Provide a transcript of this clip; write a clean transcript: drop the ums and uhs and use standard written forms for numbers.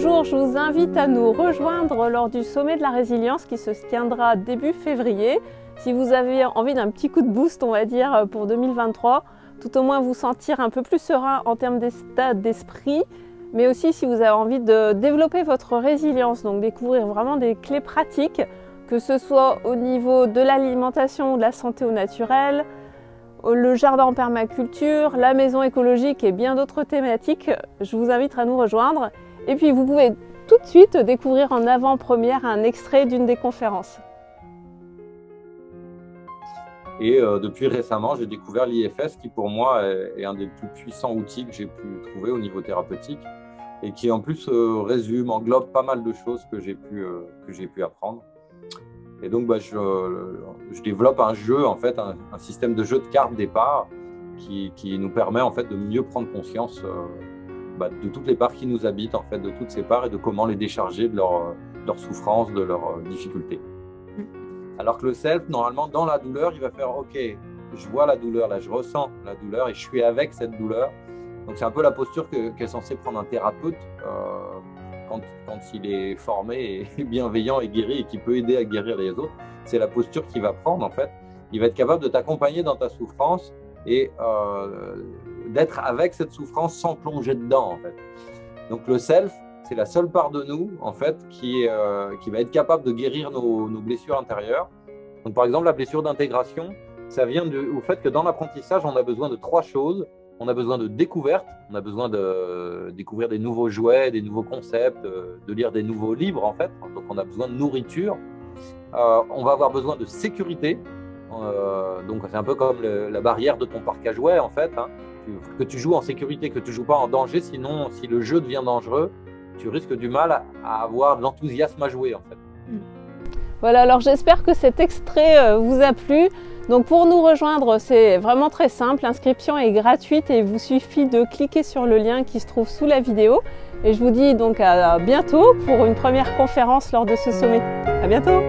Bonjour, je vous invite à nous rejoindre lors du sommet de la résilience qui se tiendra début février. Si vous avez envie d'un petit coup de boost, on va dire, pour 2023, tout au moins vous sentir un peu plus serein en termes d'état d'esprit, mais aussi si vous avez envie de développer votre résilience, donc découvrir vraiment des clés pratiques, que ce soit au niveau de l'alimentation ou de la santé au naturel, le jardin en permaculture, la maison écologique et bien d'autres thématiques, je vous invite à nous rejoindre. Et puis vous pouvez tout de suite découvrir en avant-première un extrait d'une des conférences. Et depuis récemment, j'ai découvert l'IFS qui pour moi est un des plus puissants outils que j'ai pu trouver au niveau thérapeutique et qui en plus résume, englobe pas mal de choses que j'ai pu apprendre. Et donc je développe un jeu, en fait, un système de jeu de cartes départ qui nous permet en fait de mieux prendre conscience de toutes les parts qui nous habitent, en fait, de toutes ces parts et de comment les décharger de leur souffrance, de leurs difficultés. Alors que le self, normalement, dans la douleur, il va faire « Ok, je vois la douleur, là, je ressens la douleur et je suis avec cette douleur. » Donc, c'est un peu la posture qu'est censé prendre un thérapeute quand il est formé et bienveillant et guéri et qui peut aider à guérir les autres. C'est la posture qu'il va prendre, en fait. Il va être capable de t'accompagner dans ta souffrance et d'être avec cette souffrance sans plonger dedans, en fait. Donc, le self, c'est la seule part de nous, en fait, qui va être capable de guérir nos blessures intérieures. Donc, par exemple, la blessure d'intégration, ça vient au fait que dans l'apprentissage, on a besoin de 3 choses. On a besoin de découverte, on a besoin de découvrir des nouveaux jouets, des nouveaux concepts, de lire des nouveaux livres, en fait. Donc, on a besoin de nourriture. On va avoir besoin de sécurité. Donc, c'est un peu comme la barrière de ton parc à jouets, en fait. Hein. Que tu joues en sécurité, que tu ne joues pas en danger. Sinon, si le jeu devient dangereux, tu risques du mal à avoir de l'enthousiasme à jouer, en fait. Voilà, alors j'espère que cet extrait vous a plu. Donc pour nous rejoindre, c'est vraiment très simple. L'inscription est gratuite et il vous suffit de cliquer sur le lien qui se trouve sous la vidéo. Et je vous dis donc à bientôt pour une première conférence lors de ce sommet. À bientôt!